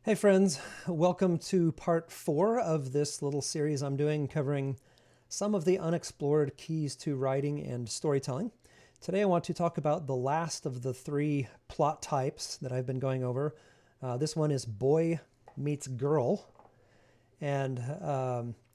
Hey friends, welcome to part 4 of this little series I'm doing covering some of the unexplored keys to writing and storytelling. Today I want to talk about the last of the 3 plot types that I've been going over. This one is boy meets girl, and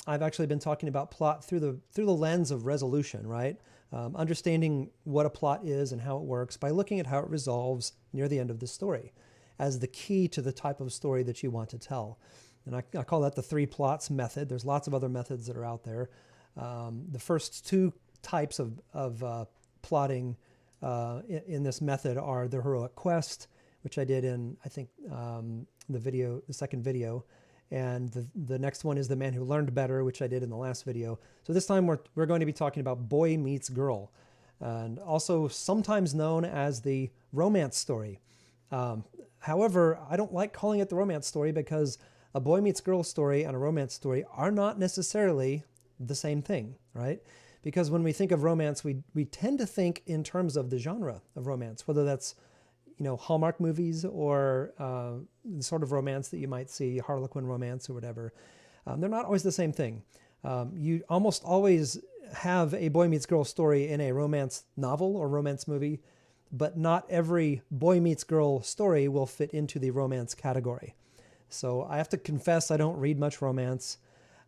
I've actually been talking about plot through the lens of resolution, right? Understanding what a plot is and how it works by looking at how it resolves near the end of the story as the key to the type of story that you want to tell. And I call that the 3 plots method. There's lots of other methods that are out there. The first 2 types of plotting in this method are the heroic quest, which I did in, I think, the second video. And the next one is the man who learned better, which I did in the last video. So this time we're going to be talking about boy meets girl, and also sometimes known as the romance story. However, I don't like calling it the romance story because a boy meets girl story and a romance story are not necessarily the same thing, right? Because when we think of romance, we tend to think in terms of the genre of romance, whether that's, Hallmark movies or the sort of romance that you might see, Harlequin romance or whatever. They're not always the same thing. You almost always have a boy meets girl story in a romance novel or romance movie, but not every boy meets girl story will fit into the romance category. So I have to confess I don't read much romance,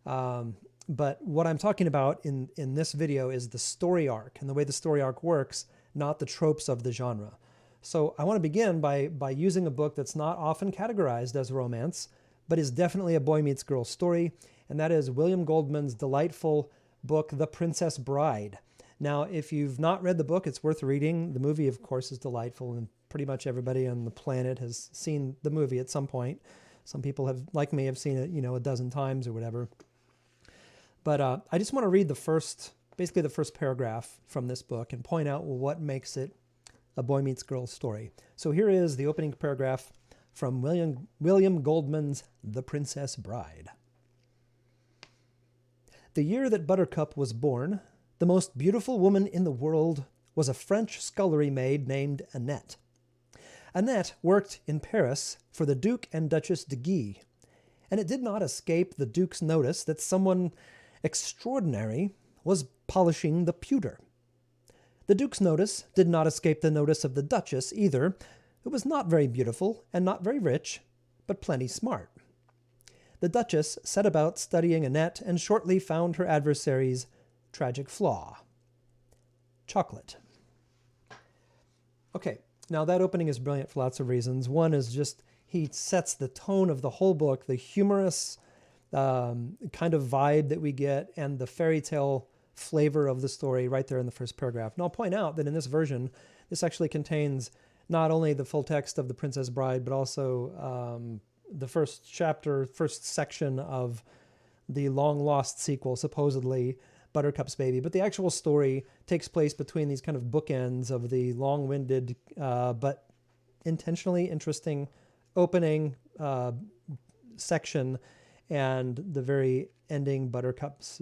but what I'm talking about in this video is the story arc and the way the story arc works, not the tropes of the genre. So I want to begin by using a book that's not often categorized as romance, but is definitely a boy meets girl story, and that is William Goldman's delightful book, The Princess Bride. Now, if you've not read the book, it's worth reading. The movie, of course, is delightful, and pretty much everybody on the planet has seen the movie at some point. Some people have, like me, have seen it, a dozen times or whatever. But I just want to read basically the first paragraph from this book and point out what makes it a boy meets girl story. So here is the opening paragraph from William Goldman's The Princess Bride. The year that Buttercup was born, the most beautiful woman in the world was a French scullery maid named Annette. Annette worked in Paris for the Duke and Duchess de Guise, and it did not escape the Duke's notice that someone extraordinary was polishing the pewter. The Duke's notice did not escape the notice of the Duchess either, who was not very beautiful and not very rich, but plenty smart. The Duchess set about studying Annette and shortly found her adversary's tragic flaw: chocolate. Okay, now that opening is brilliant for lots of reasons. One is just he sets the tone of the whole book, the humorous kind of vibe that we get, and the fairy tale flavor of the story right there in the first paragraph. And I'll point out that in this version, this actually contains not only the full text of The Princess Bride, but also the first section of the long-lost sequel, supposedly Buttercup's Baby. But the actual story takes place between these kind of bookends of the long-winded but intentionally interesting opening section and the very ending Buttercup's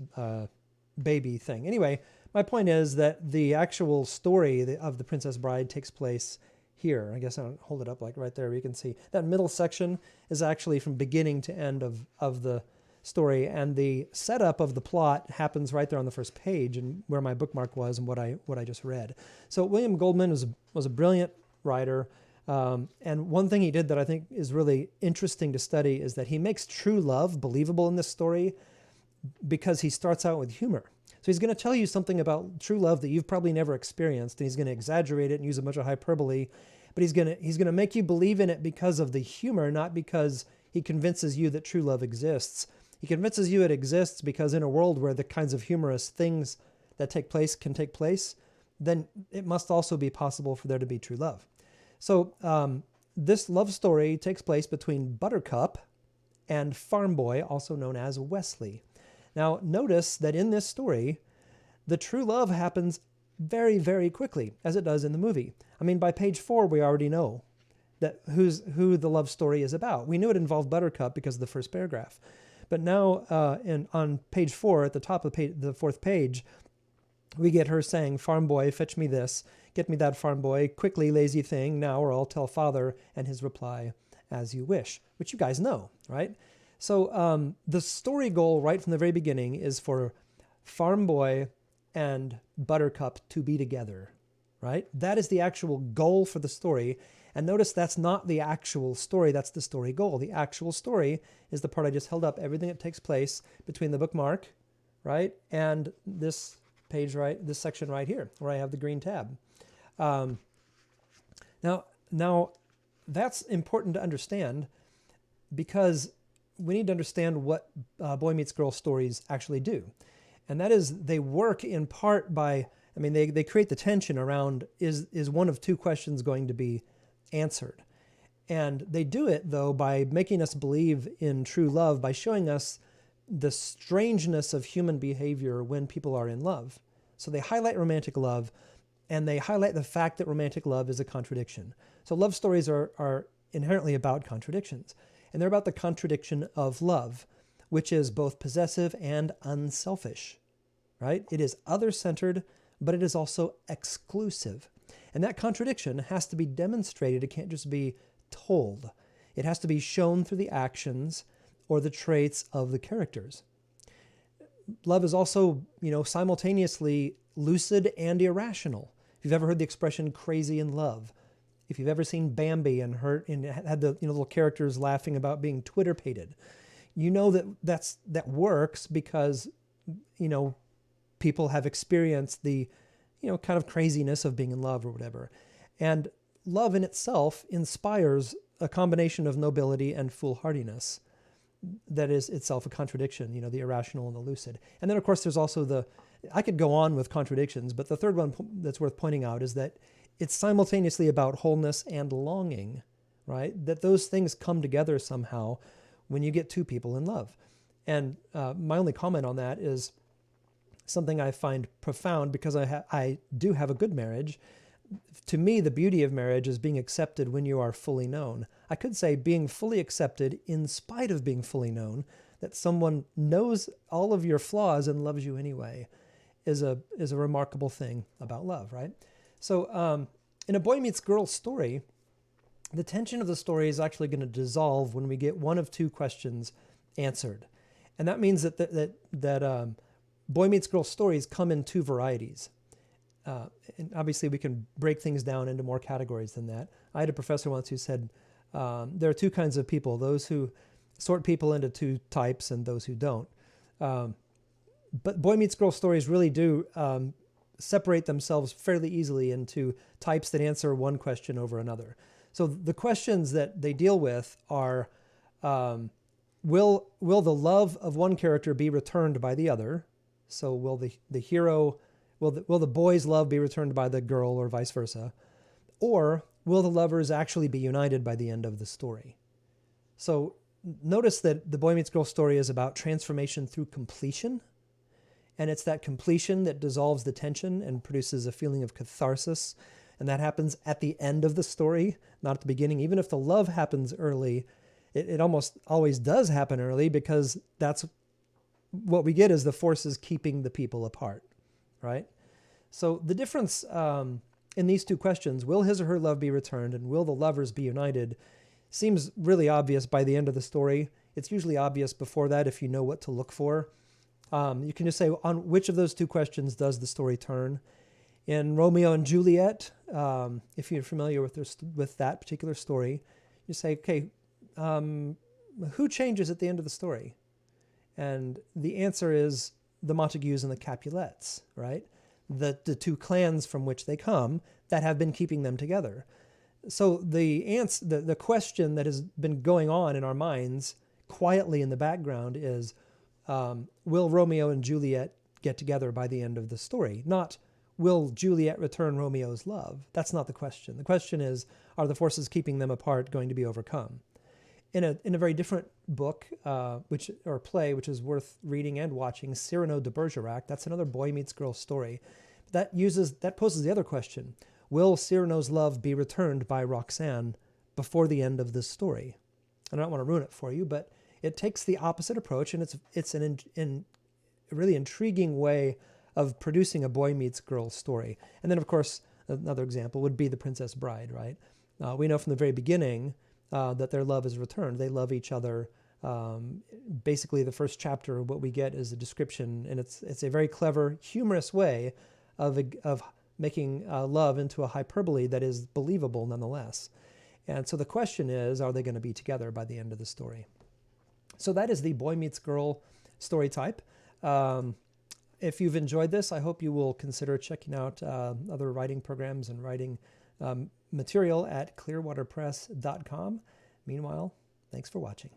baby thing. Anyway, my point is that the actual story of The Princess Bride takes place here. I guess I'll hold it up like right there. You can see that middle section is actually from beginning to end of the story, and the setup of the plot happens right there on the first page and where my bookmark was and what I just read. So William Goldman was a brilliant writer, and one thing he did that I think is really interesting to study is that he makes true love believable in this story because he starts out with humor. So he's going to tell you something about true love that you've probably never experienced, and he's going to exaggerate it and use a bunch of hyperbole, but he's going to make you believe in it because of the humor, not because he convinces you that true love exists. He convinces you it exists because in a world where the kinds of humorous things that can take place, then it must also be possible for there to be true love. So this love story takes place between Buttercup and Farm Boy, also known as Wesley. Now, notice that in this story, the true love happens very, very quickly, as it does in the movie. I mean, by page 4, we already know that who the love story is about. We knew it involved Buttercup because of the first paragraph. But now on page 4, at the top of the fourth page, we get her saying, "Farm boy, fetch me this. Get me that, farm boy. Quickly, lazy thing, now or I'll tell father," and his reply, as you wish, which you guys know, right? So the story goal right from the very beginning is for Farm Boy and Buttercup to be together, right? That is the actual goal for the story. And notice that's not the actual story, that's the story goal. The actual story is the part I just held up, everything that takes place between the bookmark, right, and this page, right, this section right here, where I have the green tab. Now, that's important to understand because we need to understand what Boy Meets Girl stories actually do. And that is they work in part by, I mean, they create the tension around is one of two questions going to be answered. And they do it, though, by making us believe in true love, by showing us the strangeness of human behavior when people are in love. So they highlight romantic love, and they highlight the fact that romantic love is a contradiction. So love stories are inherently about contradictions. And they're about the contradiction of love, which is both possessive and unselfish, right? It is other-centered, but it is also exclusive. And that contradiction has to be demonstrated. It can't just be told. It has to be shown through the actions or the traits of the characters. Love is also, simultaneously lucid and irrational. If you've ever heard the expression crazy in love, if you've ever seen Bambi and had the little characters laughing about being Twitter-pated, you know that works because people have experienced the kind of craziness of being in love or whatever. And love in itself inspires a combination of nobility and foolhardiness that is itself a contradiction, the irrational and the lucid. And then, of course, there's also I could go on with contradictions, but the third one that's worth pointing out is that it's simultaneously about wholeness and longing, right? That those things come together somehow when you get two people in love. And my only comment on that is something I find profound because I do have a good marriage. To me, the beauty of marriage is being accepted when you are fully known. I could say being fully accepted in spite of being fully known, that someone knows all of your flaws and loves you anyway, is a remarkable thing about love, right? So in a Boy Meets Girl story, the tension of the story is actually going to dissolve when we get one of two questions answered. And that means that Boy Meets Girl stories come in two varieties. And obviously we can break things down into more categories than that. I had a professor once who said there are two kinds of people, those who sort people into two types and those who don't. But Boy Meets Girl stories really do separate themselves fairly easily into types that answer one question over another. So the questions that they deal with are, will the love of one character be returned by the other? So will the boy's love be returned by the girl or vice versa? Or will the lovers actually be united by the end of the story? So notice that the Boy Meets Girl story is about transformation through completion. And it's that completion that dissolves the tension and produces a feeling of catharsis. And that happens at the end of the story, not at the beginning. Even if the love happens early, it almost always does happen early because that's what we get is the forces keeping the people apart, right? So the difference in these two questions, will his or her love be returned and will the lovers be united, seems really obvious by the end of the story. It's usually obvious before that if you know what to look for. You can just say, on which of those two questions does the story turn? In Romeo and Juliet, if you're familiar with that particular story, you say, okay, who changes at the end of the story? And the answer is the Montagues and the Capulets, right? The two clans from which they come that have been keeping them together. So the question that has been going on in our minds quietly in the background is, will Romeo and Juliet get together by the end of the story? Not, will Juliet return Romeo's love? That's not the question. The question is, are the forces keeping them apart going to be overcome? In a very different book, or play, which is worth reading and watching, Cyrano de Bergerac, that's another Boy Meets Girl story. That poses the other question. Will Cyrano's love be returned by Roxanne before the end of this story? And I don't want to ruin it for you, but it takes the opposite approach, and it's a really intriguing way of producing a Boy Meets Girl story. And then, of course, another example would be The Princess Bride, right? We know from the very beginning that their love is returned. They love each other. Basically, the first chapter, what we get is a description, and it's a very clever, humorous way of making love into a hyperbole that is believable nonetheless. And so the question is, are they going to be together by the end of the story? So that is the boy meets girl story type. If you've enjoyed this, I hope you will consider checking out other writing programs and writing material at clearwaterpress.com. Meanwhile, thanks for watching.